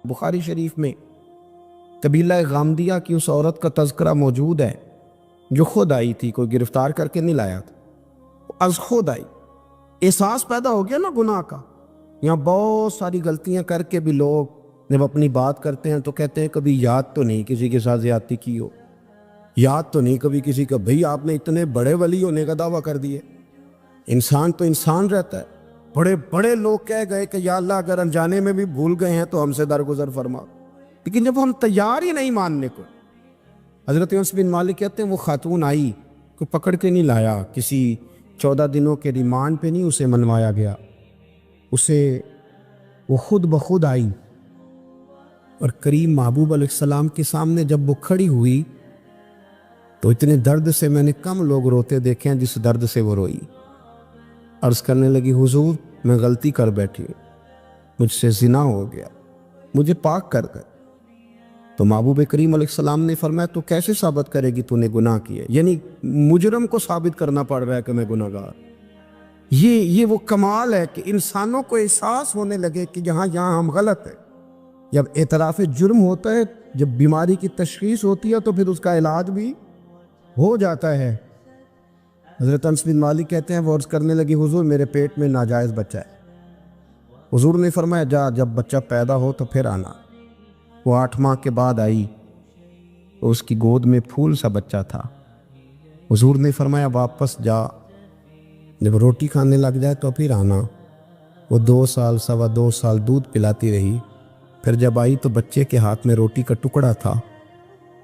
بخاری شریف میں قبیلہ غامدیہ کی اس عورت کا تذکرہ موجود ہے جو خود آئی تھی، کوئی گرفتار کر کے نہیں لایا تھا، از خود آئی۔ احساس پیدا ہو گیا نا گناہ کا۔ یہاں بہت ساری غلطیاں کر کے بھی لوگ جب اپنی بات کرتے ہیں تو کہتے ہیں کبھی یاد تو نہیں کسی کے ساتھ زیادتی کی ہو، یاد تو نہیں کبھی کسی کا، بھئی آپ نے اتنے بڑے ولی ہونے کا دعویٰ کر دیے۔ انسان تو انسان رہتا ہے۔ بڑے بڑے لوگ کہہ گئے کہ یا اللہ اگر انجانے میں بھی بھول گئے ہیں تو ہم سے درگزر فرما، لیکن جب ہم تیار ہی نہیں ماننے کو۔ حضرت انس بن مالک کہتے ہیں وہ خاتون آئی، کوئی پکڑ کے نہیں لایا، کسی 14 دنوں کے ریمانڈ پہ نہیں اسے منوایا گیا، اسے وہ خود بخود آئی، اور کریم محبوب علیہ السلام کے سامنے جب وہ کھڑی ہوئی تو اتنے درد سے میں نے کم لوگ روتے دیکھے ہیں جس درد سے وہ روئی۔ عرض کرنے لگی حضور میں غلطی کر بیٹھی ہوں، مجھ سے زنا ہو گیا، مجھے پاک کر گئے۔ تو محبوب کریم علیہ السلام نے فرمایا تو کیسے ثابت کرے گی تو نے گناہ کیا؟ یعنی مجرم کو ثابت کرنا پڑ رہا ہے کہ میں گناہ گار۔ یہ وہ کمال ہے کہ انسانوں کو احساس ہونے لگے کہ یہاں ہم غلط ہیں۔ جب اعتراف جرم ہوتا ہے، جب بیماری کی تشخیص ہوتی ہے تو پھر اس کا علاج بھی ہو جاتا ہے۔ حضرت انس بن مالک کہتے ہیں وہ عرض کرنے لگی حضور میرے پیٹ میں ناجائز بچہ ہے۔ حضور نے فرمایا جا جب بچہ پیدا ہو تو پھر آنا۔ وہ 8 ماہ کے بعد آئی تو اس کی گود میں پھول سا بچہ تھا۔ حضور نے فرمایا واپس جا، جب روٹی کھانے لگ جائے تو پھر آنا۔ وہ 2 سال 2.25 سال دودھ پلاتی رہی، پھر جب آئی تو بچے کے ہاتھ میں روٹی کا ٹکڑا تھا۔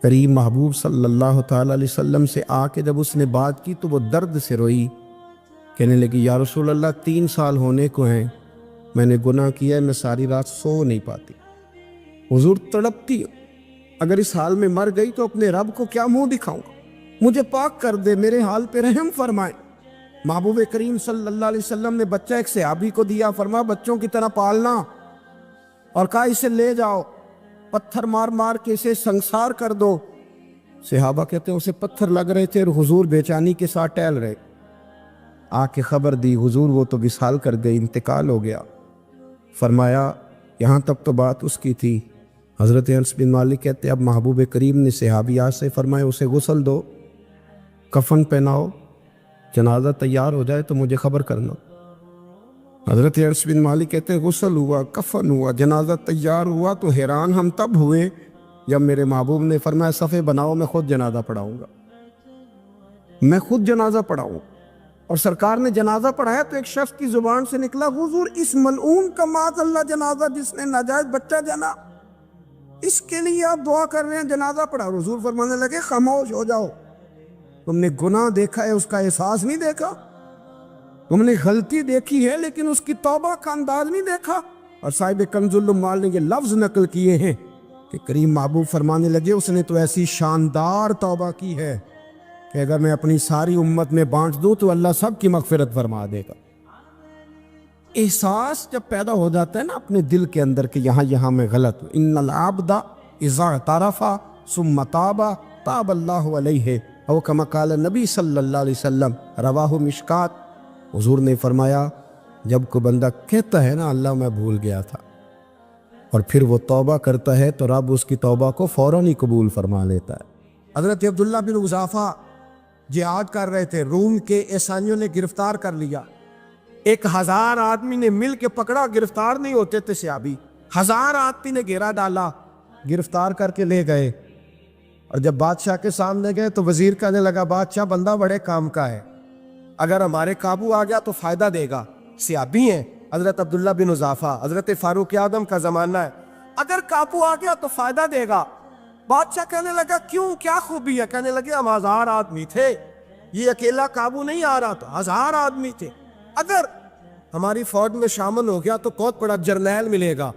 کریم محبوب صلی اللہ تعالیٰ علیہ وسلم سے آ کے جب اس نے بات کی تو وہ درد سے روئی، کہنے لگی یا رسول اللہ 3 سال ہونے کو ہیں، میں نے گناہ کیا ہے، میں ساری رات سو نہیں پاتی۔ حضور تڑپتی، اگر اس حال میں مر گئی تو اپنے رب کو کیا منہ دکھاؤں گا، مجھے پاک کر دے، میرے حال پہ رحم فرمائے۔ محبوب کریم صلی اللہ علیہ وسلم نے بچہ ایک صحابی کو دیا، فرمایا بچوں کی طرح پالنا، اور کہا اسے لے جاؤ، پتھر مار مار کے اسے سنسار کر دو۔ صحابہ کہتے ہیں اسے پتھر لگ رہے تھے اور حضور بے چینی کے ساتھ ٹہل رہے۔ آ کے خبر دی حضور وہ تو وصال کر گئی، انتقال ہو گیا۔ فرمایا یہاں تک تو بات اس کی تھی۔ حضرت انس بن مالک کہتے ہیں اب محبوب کریم نے صحابیات سے فرمایا اسے غسل دو، کفن پہناؤ، جنازہ تیار ہو جائے تو مجھے خبر کرنا۔ حضرت انس بن مالک کہتے ہیں غسل ہوا، کفن ہوا، جنازہ تیار ہوا تو حیران ہم تب ہوئے جب میرے محبوب نے فرمایا صفے بناؤ، میں خود جنازہ پڑھاؤں گا، میں خود جنازہ پڑھاؤں۔ اور سرکار نے جنازہ پڑھایا تو ایک شخص کی زبان سے نکلا حضور اس ملعون کا معاذ اللہ جنازہ جس نے ناجائز بچہ جنا، اس کے لیے آپ دعا کر رہے ہیں، جنازہ پڑھا۔ حضور فرمانے لگے خاموش ہو جاؤ، تم نے گناہ دیکھا ہے، اس کا احساس نہیں دیکھا، تم نے غلطی دیکھی ہے لیکن اس کی توبہ کا انداز نہیں دیکھا۔ اور صاحب کنز العمال نے یہ لفظ نقل کیے ہیں کہ کریم محبوب فرمانے لگے اس نے تو ایسی شاندار توبہ کی ہے کہ اگر میں اپنی ساری امت میں بانٹ دوں تو اللہ سب کی مغفرت فرما دے گا۔ احساس جب پیدا ہو جاتا ہے نا اپنے دل کے اندر کہ یہاں میں غلط ہوں، ان العبد اذا اعترف ثم تاب تاب اللہ علیہ او کما قال نبی صلی اللہ علیہ وسلم، رواہ مشکات۔ حضور نے فرمایا جب کوئی بندہ کہتا ہے نا اللہ میں بھول گیا تھا، اور پھر وہ توبہ کرتا ہے تو رب اس کی توبہ کو فوراً ہی قبول فرما لیتا ہے۔ حضرت عبداللہ بن حذافہ جہاد کر رہے تھے، روم کے عیسائیوں نے گرفتار کر لیا، 1000 آدمی نے مل کے پکڑا، گرفتار نہیں ہوتے تھے صحابی، 1000 آدمی نے گھیرا ڈالا، گرفتار کر کے لے گئے۔ اور جب بادشاہ کے سامنے گئے تو وزیر کہنے لگا بادشاہ بندہ بڑے کام کا ہے، اگر ہمارے قابو آ گیا تو فائدہ دے گا، صحابی ہیں حضرت عبداللہ بن حذافہ، حضرت فاروق اعظم کا زمانہ ہے، اگر قابو آ گیا تو فائدہ دے گا۔ بادشاہ کہنے لگا کیوں، کیا خوبی ہے؟ کہنے لگے ہم 1000 آدمی تھے، یہ اکیلا قابو نہیں آ رہا، تو 1000 آدمی تھے، اگر ہماری فوج میں شامل ہو گیا تو بہت بڑا جرنیل ملے گا۔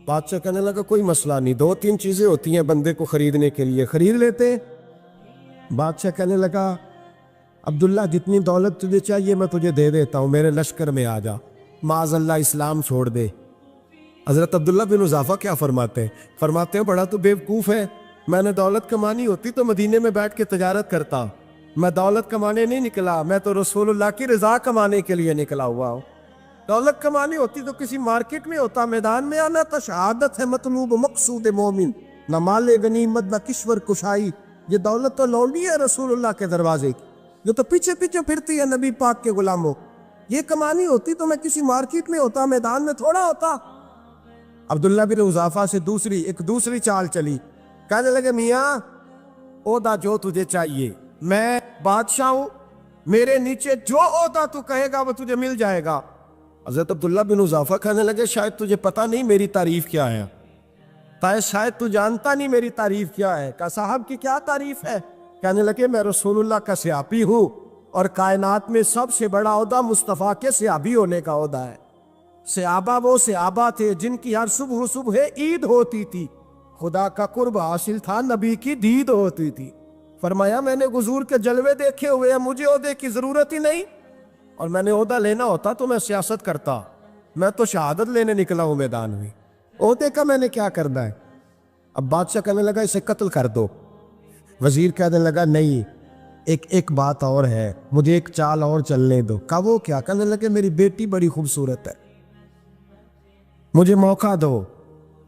بادشاہ کہنے لگا کوئی مسئلہ نہیں، 2-3 چیزیں ہوتی ہیں بندے کو خریدنے کے لیے، خرید لیتے۔ بادشاہ کہنے لگا عبداللہ جتنی دولت تجھے چاہیے میں تجھے دے دیتا ہوں، میرے لشکر میں آ جا، معاذ اللہ اسلام چھوڑ دے۔ حضرت عبداللہ بن حذافہ کیا فرماتے ہیں بڑا تو بیوقوف ہے، میں نے دولت کمانی ہوتی تو مدینے میں بیٹھ کے تجارت کرتا، میں دولت کمانے نہیں نکلا، میں تو رسول اللہ کی رضا کمانے کے لیے نکلا ہوا ہوں۔ دولت کمانی ہوتی تو کسی مارکیٹ میں ہوتا، میدان میں آنا تھا۔ شہادت ہے مطلوب مقصود مومن، نہ مال غنیمت نہ کشور کشائی۔ یہ دولت تو لوٹی ہے رسول اللہ کے دروازے کی، جو تو پیچھے پیچھے پھرتی ہے نبی پاک کے غلاموں۔ یہ کمانی ہوتی تو میں کسی مارکیٹ میں ہوتا، میدان میں تھوڑا ہوتا۔ عبداللہ بن حذافہ سے دوسری چال چلی۔ کہنے لگے میاں عہدہ جو تجھے چاہیے، میں بادشاہ ہوں، میرے نیچے جو عہدہ تو کہے گا وہ تجھے مل جائے گا۔ حضرت عبداللہ بن حذافہ کہنے لگے شاید تجھے پتہ نہیں میری تعریف کیا ہے، شاید تو جانتا نہیں میری تعریف کیا ہے۔ کہا صاحب کی کیا تعریف ہے؟ کہنے لگے میں رسول اللہ کا صحابی ہوں، اور کائنات میں سب سے بڑا عہدہ مصطفیٰ کے صحابی ہونے کا عہدہ ہے۔ صحابہ وہ صحابہ تھے جن کی ہر صبح عید ہوتی تھی، خدا کا قرب حاصل تھا، نبی کی دید ہوتی تھی۔ فرمایا میں نے حضور کے جلوے دیکھے ہوئے ہیں، مجھے عہدے کی ضرورت ہی نہیں، اور میں نے عہدہ لینا ہوتا تو میں سیاست کرتا، میں تو شہادت لینے نکلا ہوں میدان میں، عہدے کا میں نے کیا کرنا ہے؟ اب بادشاہ کہنے لگا اسے قتل کر دو۔ وزیر کہنے لگا نہیں، ایک بات اور ہے، مجھے ایک چال اور چلنے دو۔ کہا وہ کیا؟ کہنے لگے میری بیٹی بڑی خوبصورت ہے، مجھے موقع دو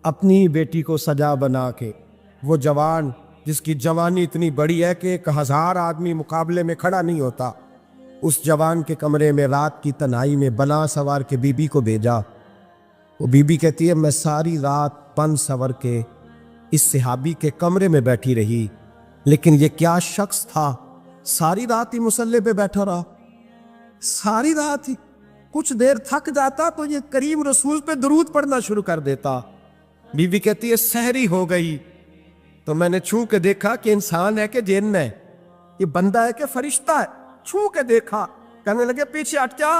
اپنی بیٹی کو سجا بنا کے، وہ جوان جس کی جوانی اتنی بڑی ہے کہ 1000 آدمی مقابلے میں کھڑا نہیں ہوتا، اس جوان کے کمرے میں رات کی تنہائی میں بنا سوار کے بی بی کو بھیجا۔ وہ بی بی کہتی ہے میں ساری رات بن سور کے اس صحابی کے کمرے میں بیٹھی رہی، لیکن یہ کیا شخص تھا، ساری رات ہی مصلے پہ بیٹھا رہا، ساری رات ہی، کچھ دیر تھک جاتا تو یہ کریم رسول پہ درود پڑھنا شروع کر دیتا۔ بی بی کہتی ہے سحری ہو گئی تو میں نے چھو کے دیکھا کہ انسان ہے کہ جن ہے، یہ بندہ ہے کہ فرشتہ ہے، چھو کے دیکھا۔ کہنے لگے پیچھے ہٹ جا۔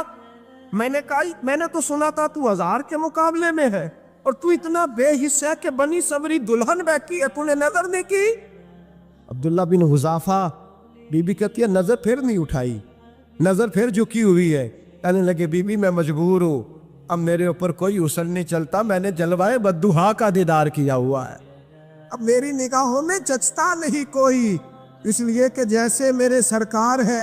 میں نے کہا میں نے تو سنا تھا تو 1000 کے مقابلے میں ہے، اور تو اتنا بے حس ہے کہ بنی صبری دلہن بیٹھی ہے، تو نے نظر نہیں کی؟ عبداللہ بن حذافہ، بی بی کہتی ہے نظر پھر نہیں اٹھائی، نظر پھر جھکی ہوئی ہے۔ کہنے لگے بی بی میں مجبور ہوں، اب میرے اوپر کوئی حسن نہیں چلتا، میں نے جلوائے بدوہا کا دیدار کیا ہوا ہے، اب میری نگاہوں میں جچتا نہیں کوئی، اس لیے کہ جیسے میرے سرکار ہے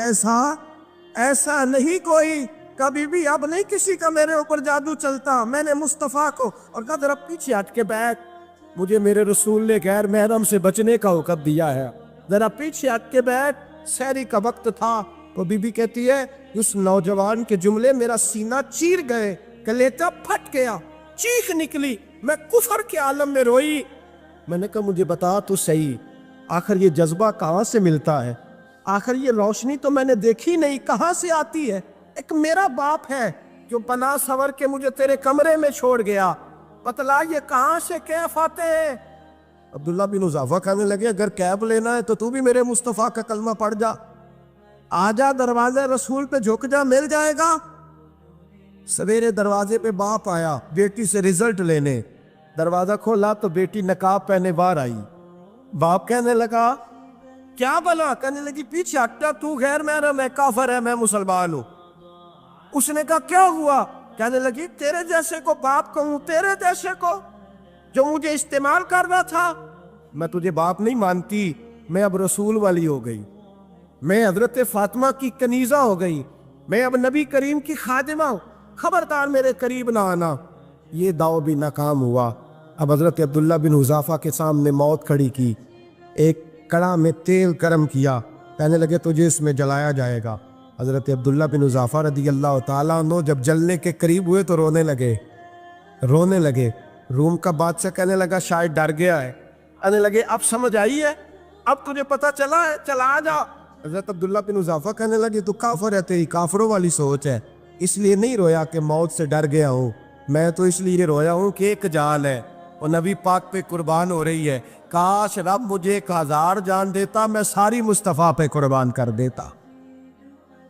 ایسا نہیں کوئی، کبھی بھی اب نہیں کسی کا میرے اوپر جادو چلتا۔ میں نے مصطفیٰ کو اور کہا ذرا پیچھے ہٹ کے بیٹھ، مجھے میرے رسول نے غیر محرم سے بچنے کا حکم دیا ہے، ذرا پیچھے ہٹ کے بیٹھ۔ سحری کا وقت تھا تو بی بی کہتی ہے اس نوجوان کے جملے میرا سینہ چیر گئے، کلیجہ پھٹ گیا، چیخ نکلی، میں کفر کے عالم میں روئی۔ میں نے کہا مجھے بتا تو صحیح، آخر یہ جذبہ کہاں سے ملتا ہے؟ آخر یہ روشنی تو میں نے دیکھی نہیں، کہاں سے آتی ہے؟ ایک میرا باپ ہے جو بنا سور کے مجھے تیرے کمرے میں چھوڑ گیا، بتلا یہ کہاں سے کیف آتے ہیں؟ عبداللہ بن حذافہ کہنے لگے اگر کیف لینا ہے تو بھی میرے مصطفیٰ کا کلمہ پڑھ جا، آجا دروازے رسول پہ جھک جا، مل جائے گا۔ سویرے دروازے پہ باپ آیا بیٹی سے رزلٹ لینے، دروازہ کھولا تو بیٹی نقاب پہنے باہر آئی۔ باپ کہنے لگا کیا بلا؟ کہنے لگی پیچھے ہٹا، تو غیر محرم ہے، کافر ہے، میں مسلمان ہوں۔ اس نے کہا کیا ہوا؟ کہنے لگی تیرے جیسے کو باپ کہوں، تیرے جیسے کو جو مجھے استعمال کر رہا تھا، میں تجھے باپ نہیں مانتی، میں اب رسول والی ہو گئی، میں حضرت فاطمہ کی کنیزہ ہو گئی، میں اب نبی کریم کی خادمہ ہوں، خبردار میرے قریب نہ آنا۔ یہ داؤ بھی ناکام ہوا۔ اب حضرت عبداللہ بن حذافہ کے سامنے موت کھڑی کی، ایک کڑا میں تیل گرم کیا، کہنے لگے تجھے اس میں جلایا جائے گا۔ حضرت عبداللہ بن حذافہ رضی اللہ تعالیٰ عنہ جب جلنے کے قریب ہوئے تو رونے لگے۔ روم کا بادشاہ کہنے لگا شاید ڈر گیا ہے، کہنے لگے اب سمجھ آئی ہے، اب تجھے پتہ چلا ہے، چلا آ جا۔ حضرت عبداللہ بن حذافہ کہنے لگے تو کافر ہے، تیری کافروں والی سوچ ہے، اس لیے نہیں رویا کہ موت سے ڈر گیا ہوں، میں تو اس لیے رویا ہوں کہ ایک جان ہے وہ نبی پاک پہ قربان ہو رہی ہے، کاش رب مجھے 1000 جان دیتا، میں ساری مصطفیٰ پہ قربان کر دیتا۔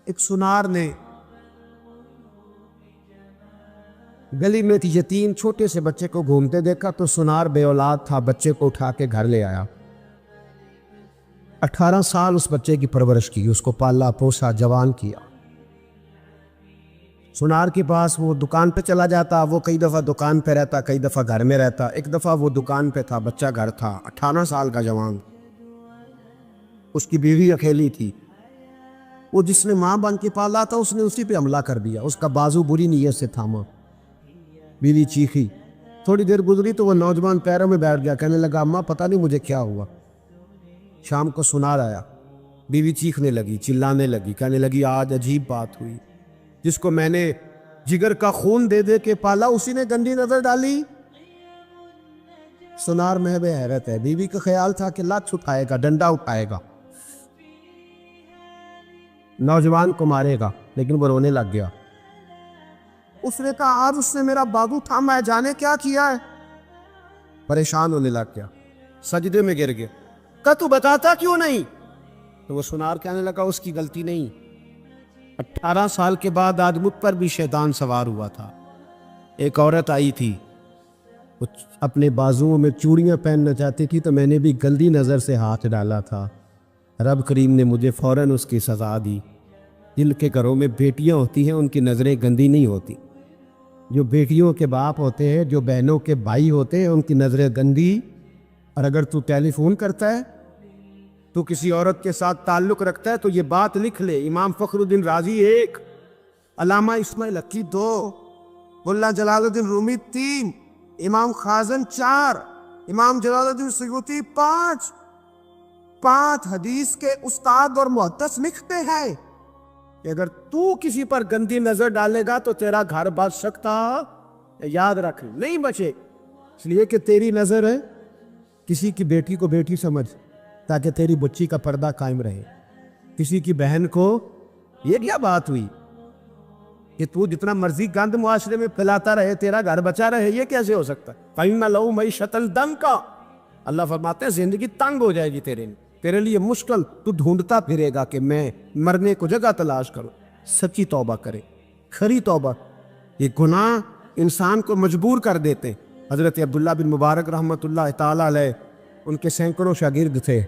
ایک سنار نے گلی میں یتیم چھوٹے سے بچے کو گھومتے دیکھا تو سنار بے اولاد تھا، بچے کو اٹھا کے گھر لے آیا، 18 سال اس بچے کی پرورش کی، اس کو پالا پوسا، جوان کیا۔ سنار کے پاس وہ دکان پہ چلا جاتا، وہ کئی دفعہ دکان پہ رہتا، کئی دفعہ گھر میں رہتا۔ ایک دفعہ وہ دکان پہ تھا، بچہ گھر تھا، 18 سال کا جوان، اس کی بیوی اکیلی تھی۔ وہ جس نے ماں بن کے پالا تھا اس نے اسی پہ حملہ کر دیا، اس کا بازو بری نیت سے تھاما۔ بیوی چیخی، تھوڑی دیر گزری تو وہ نوجوان پیروں میں بیٹھ گیا، کہنے لگا اماں پتہ نہیں مجھے کیا ہوا۔ شام کو سنار آیا، بیوی چیخنے لگی، چلانے لگی، کہنے لگی آج عجیب بات ہوئی، جس کو میں نے جگر کا خون دے دے کے پالا اسی نے گندی نظر ڈالی۔ سنار محو حیرت ہے، بیوی کا خیال تھا کہ لات اٹھائے گا، ڈنڈا اٹھائے گا، نوجوان کو مارے گا، لیکن وہ رونے لگ گیا۔ اس نے کہا آج اس نے میرا بازو تھاما ہے، جانے کیا کیا ہے۔ پریشان ہونے لگ گیا، سجدے میں گر گیا، کہا تو بتاتا کیوں نہیں؟ تو وہ سنار کہنے لگا اس کی غلطی نہیں، 18 سال کے بعد آج مجھ پر بھی شیطان سوار ہوا تھا۔ ایک عورت آئی تھی، وہ اپنے بازوؤں میں چوڑیاں پہننا چاہتی تھی تو میں نے بھی گندی نظر سے ہاتھ ڈالا تھا، رب کریم نے مجھے فوراً اس کی سزا دی۔ جن کے گھروں میں بیٹیاں ہوتی ہیں ان کی نظریں گندی نہیں ہوتی، جو بیٹیوں کے باپ ہوتے ہیں، جو بہنوں کے بھائی ہوتے ہیں، ان کی نظریں گندی۔ اور اگر تو ٹیلی فون کرتا ہے، تو کسی عورت کے ساتھ تعلق رکھتا ہے تو یہ بات لکھ لے، امام فخر الدین رازی 1، علامہ اسماعیل حقی 2، ملا جلال الدین رومی 3، امام خازن 4، امام جلال الدین سیوطی 5 حدیث کے استاد اور محدث لکھتے ہیں کہ اگر تو کسی پر گندی نظر ڈالے گا تو تیرا گھر بچ سکتا، یاد رکھ نہیں بچے، اس لیے کہ تیری نظر ہے، کسی کی بیٹی کو بیٹی سمجھ تاکہ تیری بچی کا پردہ قائم رہے، کسی کی بہن کو، یہ کیا بات ہوئی کہ تو جتنا مرضی گند معاشرے میں پھیلاتا رہے تیرا گھر بچا رہے، یہ کیسے ہو سکتا ہے؟ فَإِنَّ لَهُ مَعِيشَةً ضَنْكَ، اللہ فرماتے ہیں زندگی تنگ ہو جائے گی تیرے لیے مشکل، تو ڈھونڈتا پھرے گا کہ میں مرنے کو جگہ تلاش کروں۔ سچی توبہ کرے، کھری توبہ۔ یہ گناہ انسان کو مجبور کر دیتے۔ حضرت عبداللہ بن مبارک رحمۃ اللہ تعالیٰ علیہ، ان کے سینکڑوں شاگرد تھے،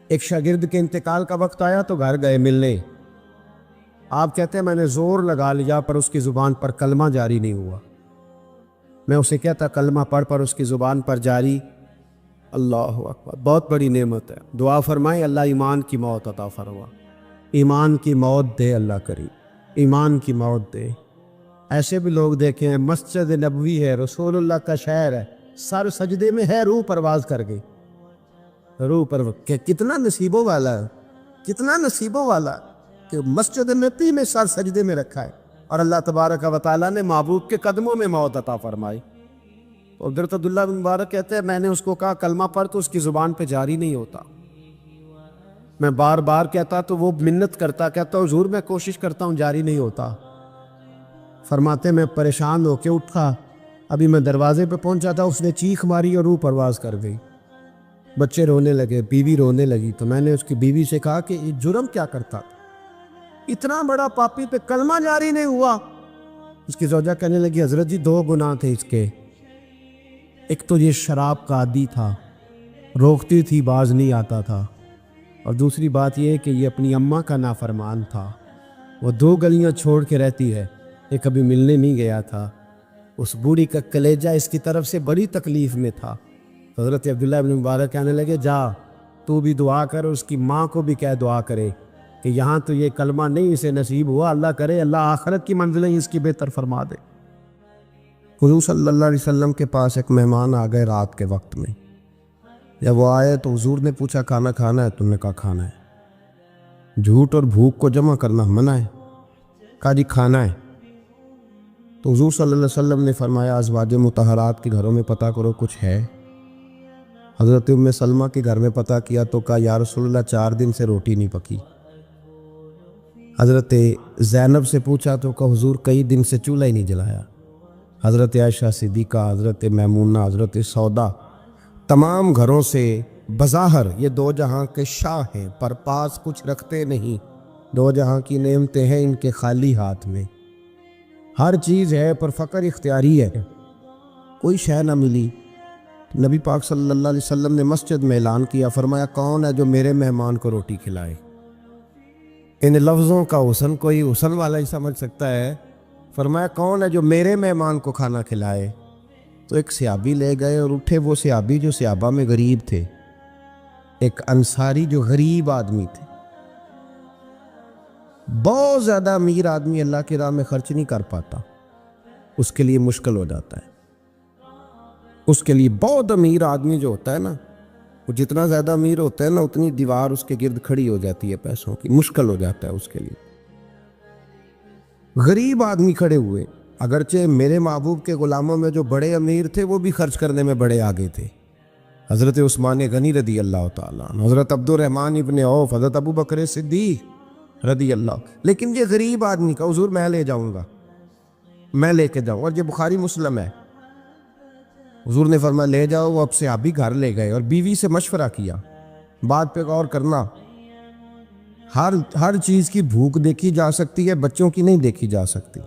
ایک شاگرد کے انتقال کا وقت آیا تو گھر گئے ملنے۔ آپ کہتے ہیں میں نے زور لگا لیا پر اس کی زبان پر کلمہ جاری نہیں ہوا۔ میں اسے کہتا کلمہ پڑھ پر اس کی زبان پر جاری۔ اللہ اکبر، بہت بڑی نعمت ہے، دعا فرمائیں اللہ ایمان کی موت عطا فرما، ایمان کی موت دے اللہ کریم، ایمان کی موت دے۔ ایسے بھی لوگ دیکھیں ہیں، مسجد نبوی ہے، رسول اللہ کا شہر ہے، سر سجدے میں ہے، روح پرواز کر گئی، روح پر کتنا نصیبوں والا ہے، کتنا نصیبوں والا کہ مسجد نبی میں سر سجدے میں رکھا ہے، اور اللہ تبارک و تعالیٰ نے محبوب کے قدموں میں موت عطا فرمائی۔ تو حضرت عبداللہ بن مبارک کہتے ہیں میں نے اس کو کہا کلمہ پڑھ تو اس کی زبان پہ جاری نہیں ہوتا، میں بار بار کہتا تو وہ منت کرتا، کہتا حضور میں کوشش کرتا ہوں جاری نہیں ہوتا۔ فرماتے میں پریشان ہو کے اٹھا، ابھی میں دروازے پہ پہنچا تھا اس نے چیخ ماری اور روح پرواز کر گئی۔ بچے رونے لگے، بیوی رونے لگی، تو میں نے اس کی بیوی سے کہا کہ یہ جرم کیا کرتا، اتنا بڑا پاپی پہ کلمہ جاری نہیں ہوا۔ اس کی زوجہ کہنے لگی حضرت جی 2 گناہ تھے اس کے، ایک تو یہ شراب کا عادی تھا، روکتی تھی باز نہیں آتا تھا، اور دوسری بات یہ کہ یہ اپنی اماں کا نافرمان تھا، وہ 2 گلیاں چھوڑ کے رہتی ہے، یہ کبھی ملنے نہیں گیا تھا، اس بوڑھی کا کلیجہ اس کی طرف سے بڑی تکلیف میں تھا۔ حضرت عبداللہ بن مبارک کہنے لگے جا تو بھی دعا کر، اس کی ماں کو بھی کہہ دعا کرے کہ یہاں تو یہ کلمہ نہیں اسے نصیب ہوا، اللہ کرے اللہ آخرت کی منزلیں اس کی بہتر فرما دے۔ حضور صلی اللہ علیہ وسلم کے پاس ایک مہمان آ گئے رات کے وقت میں، جب وہ آئے تو حضور نے پوچھا کھانا کھانا ہے؟ تم نے کہا کھانا ہے۔ جھوٹ اور بھوک کو جمع کرنا منع ہے، کہا جی کھانا ہے۔ تو حضور صلی اللہ علیہ وسلم نے فرمایا ازواج مطہرات کے گھروں میں پتہ کرو کچھ ہے۔ حضرت ام سلمہ کے گھر میں پتہ کیا تو کہا یا رسول اللہ 4 دن سے روٹی نہیں پکی۔ حضرت زینب سے پوچھا تو کہا حضور کئی دن سے چولہا ہی نہیں جلایا۔ حضرت عائشہ صدیقہ، حضرت میمونہ، حضرت سودا، تمام گھروں سے بظاہر یہ 2 جہاں کے شاہ ہیں پر پاس کچھ رکھتے نہیں، 2 جہاں کی نعمتیں ہیں ان کے خالی ہاتھ میں، ہر چیز ہے پر فقر اختیاری ہے، کوئی شے نہ ملی۔ نبی پاک صلی اللہ علیہ وسلم نے مسجد میں اعلان کیا، فرمایا کون ہے جو میرے مہمان کو روٹی کھلائے؟ ان لفظوں کا حسن کوئی حسن والا ہی سمجھ سکتا ہے۔ فرمایا کون ہے جو میرے مہمان کو کھانا کھلائے؟ تو ایک صحابی لے گئے اور اٹھے، وہ صحابی جو صحابہ میں غریب تھے، ایک انصاری جو غریب آدمی تھے، بہت زیادہ امیر آدمی اللہ کی راہ میں خرچ نہیں کر پاتا، اس کے لیے مشکل ہو جاتا ہے۔ اس کے لیے بہت امیر آدمی جو ہوتا ہے نا، وہ جتنا زیادہ امیر ہوتا ہے نا، اتنی دیوار اس کے گرد کھڑی ہو جاتی ہے پیسوں کی، مشکل ہو جاتا ہے اس کے لیے۔ غریب آدمی کھڑے ہوئے، اگرچہ میرے محبوب کے غلاموں میں جو بڑے امیر تھے وہ بھی خرچ کرنے میں بڑے آگے تھے، حضرت عثمان غنی رضی اللہ تعالیٰ عنہ، حضرت عبد الرحمن ابن عوف، حضرت ابو بکر صدیق رضی اللہ۔ لیکن یہ غریب آدمی کا حضور میں لے جاؤں گا، میں لے کے جاؤں، اور یہ بخاری مسلم ہے، حضور نے فرمایا لے جاؤ۔ وہ اب سے آپ بھی گھر لے گئے اور بیوی سے مشورہ کیا، بات پہ غور کرنا، ہر چیز کی بھوک دیکھی جا سکتی ہے، بچوں کی نہیں دیکھی جا سکتی۔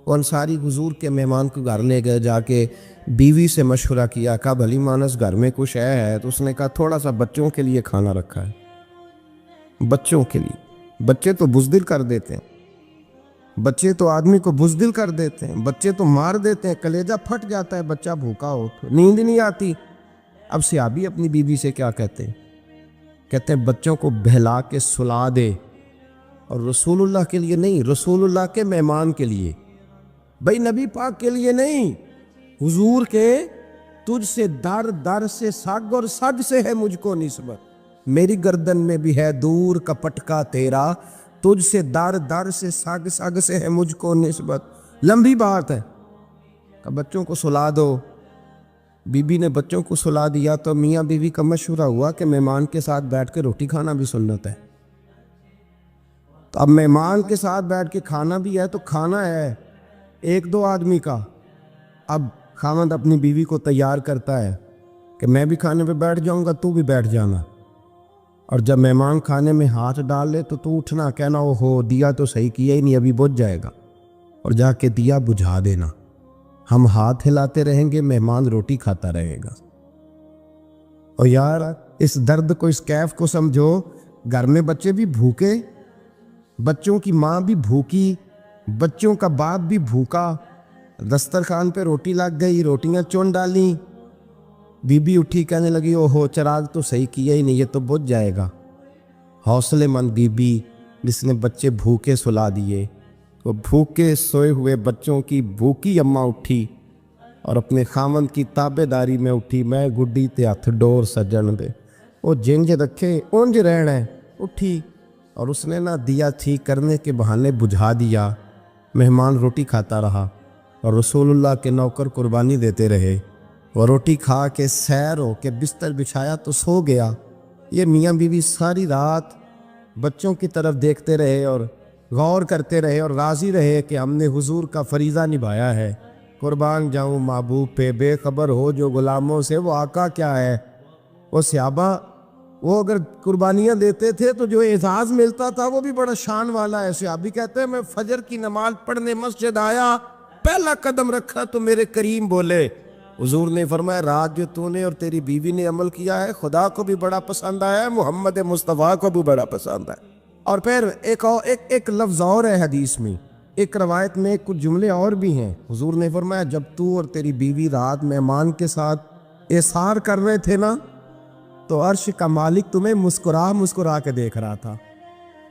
وہ انصاری حضور کے مہمان کو گھر لے گئے، جا کے بیوی سے مشورہ کیا، کہا بھلی مانس گھر میں کچھ ہے؟ تو اس نے کہا تھوڑا سا بچوں کے لیے کھانا رکھا ہے، بچوں کے لیے۔ بچے تو بزدل کر دیتے ہیں، بچے تو آدمی کو بزدل کر دیتے ہیں، بچے تو مار دیتے ہیں، کلیجہ پھٹ جاتا ہے بچہ بھوکا ہو تو، نیند نہیں آتی۔ اب صحابی اپنی بیوی سے کیا کہتے ہیں؟ کہتے ہیں بچوں کو بہلا کے سلا دے، اور رسول اللہ کے لیے نہیں، رسول اللہ کے مہمان کے لیے، بھائی نبی پاک کے لیے نہیں، حضور کے تجھ سے در در سے سگ اور سگ سے ہے مجھ کو نسبت، میری گردن میں بھی ہے دور کا پٹکا تیرا، تجھ سے در در سے سگ سگ سے ہے مجھ کو نسبت۔ لمبی بات ہے کہ بچوں کو سلا دو۔ بی بی نے بچوں کو سلا دیا تو میاں بیوی کا مشورہ ہوا کہ مہمان کے ساتھ بیٹھ کے روٹی کھانا بھی سنت ہے۔ تو اب مہمان کے ساتھ بیٹھ کے کھانا بھی ہے تو کھانا ہے ایک دو آدمی کا۔ اب خاوند اپنی بیوی کو تیار کرتا ہے کہ میں بھی کھانے پہ بیٹھ جاؤں گا، تو بھی بیٹھ جانا، اور جب مہمان کھانے میں ہاتھ ڈال لے تو اٹھنا، کہنا او ہو دیا تو صحیح کیا ہی نہیں، ابھی بجھ جائے گا، اور جا کے دیا بجھا دینا۔ ہم ہاتھ ہلاتے رہیں گے، مہمان روٹی کھاتا رہے گا۔ اور یار اس درد کو، اس کیف کو سمجھو، گھر میں بچے بھی بھوکے، بچوں کی ماں بھی بھوکی، بچوں کا باپ بھی بھوکا، دسترخوان پہ روٹی لگ گئی، روٹیاں چون ڈالیں، بی بی اٹھی کہنے لگی او ہو چراغ تو صحیح کیا ہی نہیں، یہ تو بجھ جائے گا۔ حوصلے مند بی بی جس نے بچے بھوکے سلا دیے، وہ بھوکے سوئے ہوئے بچوں کی بھوکی اماں اٹھی اور اپنے خاوند کی تابع داری میں اٹھی، میں گڈی تے ہتھ ڈور سجن دے، وہ جنج رکھے اونج رہنا ہے، اٹھی اور اس نے نہ دیا ٹھیک کرنے کے بہانے بجھا دیا۔ مہمان روٹی کھاتا رہا اور رسول اللہ کے نوکر قربانی دیتے رہے، وہ روٹی کھا کے سیر ہو کے بستر بچھایا تو سو گیا۔ یہ میاں بیوی ساری رات بچوں کی طرف دیکھتے رہے اور غور کرتے رہے اور راضی رہے کہ ہم نے حضور کا فریضہ نبھایا ہے۔ قربان جاؤں محبوب پہ، بے خبر ہو جو غلاموں سے وہ آقا کیا ہے۔ وہ صحابہ وہ اگر قربانیاں دیتے تھے تو جو اعزاز ملتا تھا وہ بھی بڑا شان والا ہے۔ صحابی کہتے ہیں میں فجر کی نماز پڑھنے مسجد آیا، پہلا قدم رکھا تو میرے کریم بولے، حضور نے فرمایا رات جو تو نے اور تیری بیوی نے عمل کیا ہے خدا کو بھی بڑا پسند آیا ہے، محمد مصطفیٰ کو بھی بڑا پسند ہے۔ اور پھر ایک لفظ اور ہے حدیث میں، ایک روایت میں کچھ جملے اور بھی ہیں۔ حضور نے فرمایا جب تو اور تیری بیوی رات مہمان کے ساتھ احسار کر رہے تھے نا، تو عرش کا مالک تمہیں مسکرا کے دیکھ رہا تھا،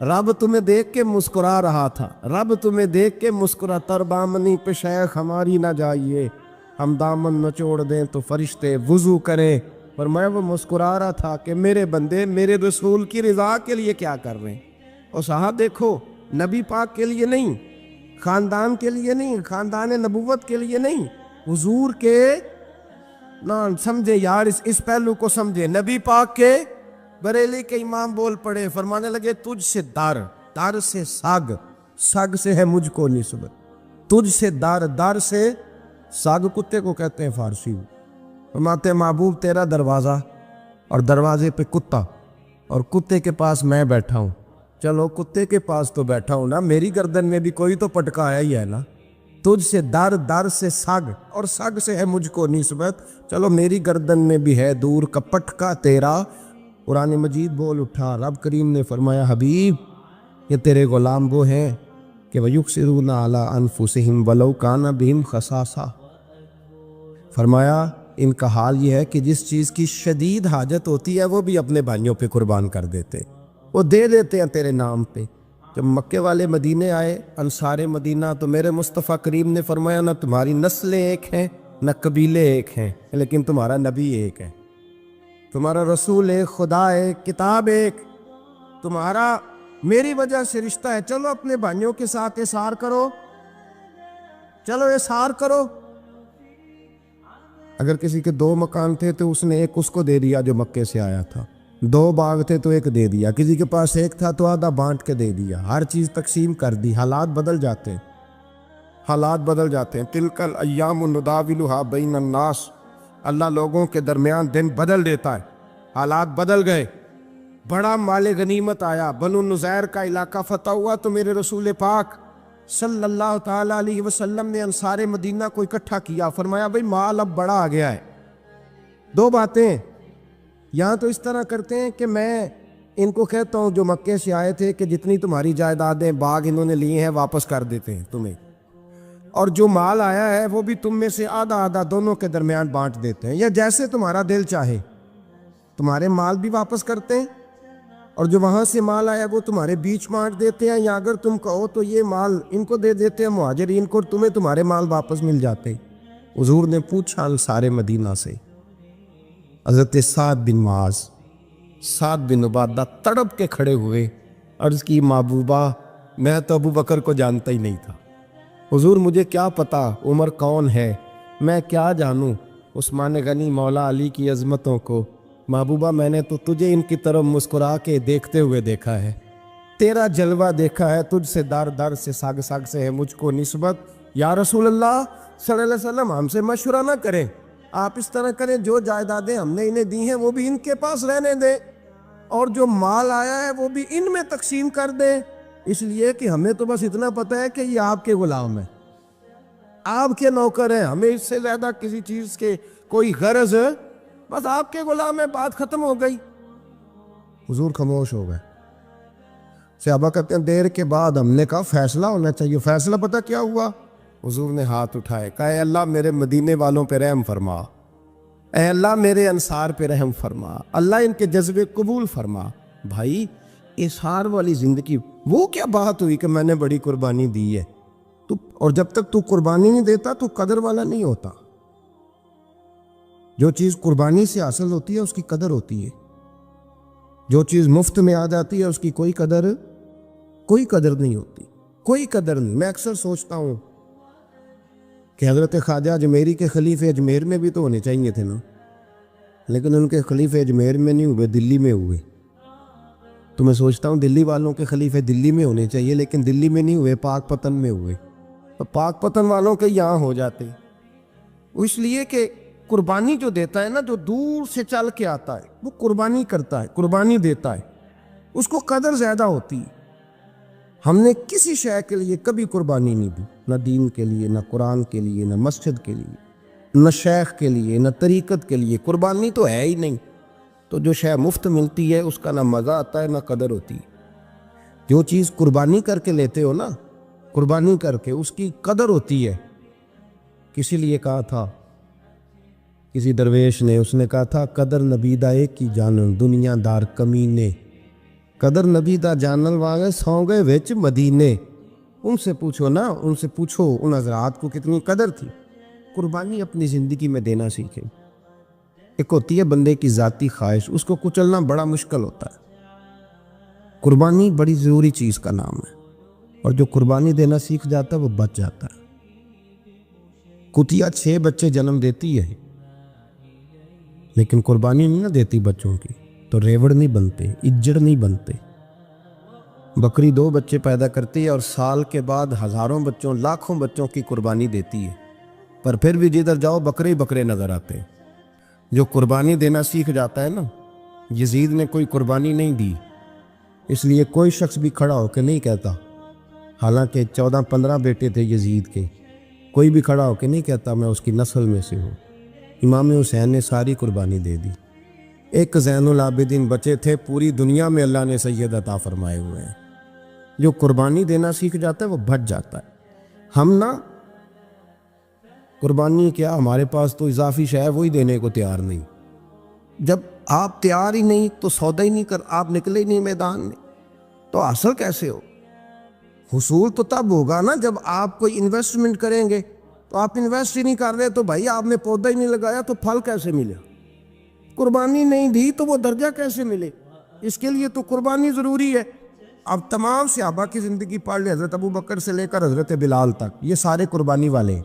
رب تمہیں دیکھ کے مسکرا رہا تھا، رب تمہیں دیکھ کے مسکرا، تر بامنی پہ شیخ ہماری نہ جائیے، ہم دامن نچوڑ دیں تو فرشتے وضو کریں، پر میں وہ مسکرا رہا تھا کہ میرے بندے میرے رسول کی رضا کے لیے کیا کر رہے ہیں۔ اور صاحب دیکھو، نبی پاک کے لیے نہیں، خاندان کے لیے نہیں، خاندان نبوت کے لیے نہیں، حضور کے نہ سمجھے یار، اس پہلو کو سمجھے۔ نبی پاک کے بریلی کے امام بول پڑے، فرمانے لگے تجھ سے در سے سگ سے ہے مجھ کو نسبت، تجھ سے در سے سگ کتے کو کہتے ہیں فارسی میں۔ فرماتے محبوب تیرا دروازہ اور دروازے پہ کتا، اور کتے کے پاس میں بیٹھا ہوں، چلو کتے کے پاس تو بیٹھا ہوں نا، میری گردن میں بھی کوئی تو پٹکایا ہی ہے نا، تجھ سے در سے سگ اور سگ سے ہے مجھ کو نسبت، چلو میری گردن میں بھی ہے دور کا پٹکا تیرا۔ قرآن مجید بول اٹھا، رب کریم نے فرمایا حبیب یہ تیرے غلام وہ ہیں کہ وَيُكْسِرُونَ عَلَىٰ أَنفُسِهِمْ وَلَوْ كَانَ بِهِمْ خَصَاصَةٌ، فرمایا ان کا حال یہ ہے کہ جس چیز کی شدید حاجت ہوتی ہے وہ بھی اپنے بھائیوں پہ قربان کر دیتے، وہ دے دیتے ہیں تیرے نام پہ، جب مکے والے مدینے آئے انصار مدینہ تو میرے مصطفیٰ کریم نے فرمایا نہ تمہاری نسلیں ایک ہیں نہ قبیلے ایک ہیں، لیکن تمہارا نبی ایک ہے، تمہارا رسول ایک، خدا ایک، کتاب ایک، تمہارا میری وجہ سے رشتہ ہے۔ چلو اپنے بھائیوں کے ساتھ احسار کرو، چلو احسار کرو۔ اگر کسی کے 2 مکان تھے تو اس نے ایک اس کو دے دیا جو مکے سے آیا تھا، 2 باغ تھے تو ایک دے دیا، کسی کے پاس ایک تھا تو آدھا بانٹ کے دے دیا، ہر چیز تقسیم کر دی۔ حالات بدل جاتے ہیں، حالات بدل جاتے ہیں۔ تلک الایام نداولها بین الناس، اللہ لوگوں کے درمیان دن بدل دیتا ہے، حالات بدل گئے۔ بڑا مال غنیمت آیا، بنو نذیر کا علاقہ فتح ہوا تو میرے رسول پاک صلی اللہ تعالیٰ علیہ وسلم نے انصار مدینہ کو اکٹھا کیا، فرمایا بھئی مال اب بڑا آ گیا ہے۔ 2 باتیں یہاں تو اس طرح کرتے ہیں کہ میں ان کو کہتا ہوں جو مکے سے آئے تھے کہ جتنی تمہاری جائیدادیں باغ انہوں نے لیے ہیں واپس کر دیتے ہیں تمہیں، اور جو مال آیا ہے وہ بھی تم میں سے آدھا آدھا دونوں کے درمیان بانٹ دیتے ہیں، یا جیسے تمہارا دل چاہے تمہارے مال بھی واپس کرتے ہیں، اور جو وہاں سے مال آیا وہ تمہارے بیچ بانٹ دیتے ہیں، یا اگر تم کہو تو یہ مال ان کو دے دیتے ہیں مہاجرین کو، تمہیں تمہارے مال واپس مل جاتے۔ حضور نے پوچھا انصار مدینہ سے، حضرت سعد بن معاذ، سعد بن عبادہ تڑپ کے کھڑے ہوئے، عرض کی محبوبہ میں تو ابو بکر کو جانتا ہی نہیں تھا، حضور مجھے کیا پتا عمر کون ہے، میں کیا جانوں عثمان غنی مولا علی کی عظمتوں کو، محبوبہ میں نے تو تجھے ان کی طرف مسکرا کے دیکھتے ہوئے دیکھا ہے، تیرا جلوہ دیکھا ہے، تجھ سے در در سے ساگ ساگ سے ہے مجھ کو نسبت، یا رسول اللہ صلی اللہ علیہ وسلم ہم سے مشورہ نہ کریں، آپ اس طرح کریں جو جائیدادیں ہم نے انہیں دی ہیں وہ بھی ان کے پاس رہنے دیں، اور جو مال آیا ہے وہ بھی ان میں تقسیم کر دیں، اس لیے کہ ہمیں تو بس اتنا پتہ ہے کہ یہ آپ کے غلام ہیں، آپ کے نوکر ہیں، ہمیں اس سے زیادہ کسی چیز کے کوئی غرض، بس آپ کے غلام ہیں، بات ختم ہو گئی۔ حضور خاموش ہو گئے۔ صحابہ کہتے ہیں دیر کے بعد ہم نے کہا فیصلہ ہونا چاہیے، فیصلہ پتہ کیا ہوا؟ حضور نے ہاتھ اٹھائے، کہا اے اللہ میرے مدینے والوں پہ رحم فرما، اے اللہ میرے انصار پہ رحم فرما، اللہ ان کے جذبے قبول فرما۔ بھائی اظہار والی زندگی، وہ کیا بات ہوئی کہ میں نے بڑی قربانی دی ہے، اور جب تک تو قربانی نہیں دیتا تو قدر والا نہیں ہوتا۔ جو چیز قربانی سے حاصل ہوتی ہے اس کی قدر ہوتی ہے، جو چیز مفت میں آ جاتی ہے اس کی کوئی قدر نہیں ہوتی، کوئی قدر نہیں۔ میں اکثر سوچتا ہوں کہ حضرت خواجہ اجمیری کے خلیفے اجمیر میں بھی تو ہونے چاہیے تھے نا، لیکن ان کے خلیفے اجمیر میں نہیں ہوئے، دلی میں ہوئے۔ تو میں سوچتا ہوں دلی والوں کے خلیفے دلی میں ہونے چاہیے، لیکن دلی میں نہیں ہوئے، پاک پتن میں ہوئے، تو پاک پتن والوں کے یہاں ہو جاتے، اس لیے کہ قربانی جو دیتا ہے نا، جو دور سے چل کے آتا ہے وہ قربانی کرتا ہے، قربانی دیتا ہے، اس کو قدر زیادہ ہوتی ہے۔ ہم نے کسی شے کے لیے کبھی قربانی نہیں دی، نہ دین کے لیے، نہ قرآن کے لیے، نہ مسجد کے لیے، نہ شیخ کے لیے، نہ طریقت کے لیے، قربانی تو ہے ہی نہیں۔ تو جو شے مفت ملتی ہے اس کا نہ مزہ آتا ہے نہ قدر ہوتی ہے۔ جو چیز قربانی کر کے لیتے ہو نا، قربانی کر کے، اس کی قدر ہوتی ہے۔ کسی لیے کہا تھا کسی درویش نے، اس نے کہا تھا قدر نبیدہ ایک کی جانن دنیا دار کمینے، قدر نبیدہ جانن والے سو گئے وچ مدینے۔ ان سے پوچھو نا، ان سے پوچھو ان حضرات کو کتنی قدر تھی۔ قربانی اپنی زندگی میں دینا سیکھیں۔ ایک ہوتی ہے بندے کی ذاتی خواہش، اس کو کچلنا بڑا مشکل ہوتا ہے۔ قربانی بڑی ضروری چیز کا نام ہے، اور جو قربانی دینا سیکھ جاتا ہے وہ بچ جاتا ہے۔ کتیا 6 بچے جنم دیتی ہے لیکن قربانی نہیں نہ دیتی بچوں کی، تو ریوڑ نہیں بنتے، اجڑ نہیں بنتے۔ بکری 2 بچے پیدا کرتی ہے اور سال کے بعد ہزاروں بچوں، لاکھوں بچوں کی قربانی دیتی ہے، پر پھر بھی جدھر جاؤ بکرے ہی بکرے نظر آتے ہیں۔ جو قربانی دینا سیکھ جاتا ہے نا، یزید نے کوئی قربانی نہیں دی، اس لیے کوئی شخص بھی کھڑا ہو کے نہیں کہتا، حالانکہ 14-15 بیٹے تھے یزید کے، کوئی بھی کھڑا ہو کے نہیں کہتا میں اس کی نسل میں سے ہوں۔ امام حسین نے ساری قربانی دے دی۔ ایک زین العابدین بچے تھے، پوری دنیا میں اللہ نے سید عطا فرمائے ہوئے ہیں۔ جو قربانی دینا سیکھ جاتا ہے وہ بچ جاتا ہے۔ ہم نا قربانی کیا، ہمارے پاس تو اضافی شے ہے وہی دینے کو تیار نہیں۔ جب آپ تیار ہی نہیں تو سودا ہی نہیں کر، آپ نکلے ہی نہیں میدان میں، تو حاصل کیسے ہو؟ حصول تو تب ہوگا نا جب آپ کوئی انویسٹمنٹ کریں گے. تو آپ انویسٹ ہی نہیں کر رہے تو بھائی آپ نے پودا ہی نہیں لگایا تو پھل کیسے ملے؟ قربانی نہیں دی تو وہ درجہ کیسے ملے؟ اس کے لیے تو قربانی ضروری ہے. اب تمام صحابہ کی زندگی پڑھ لیں، حضرت ابو بکر سے لے کر حضرت بلال تک، یہ سارے قربانی والے ہیں.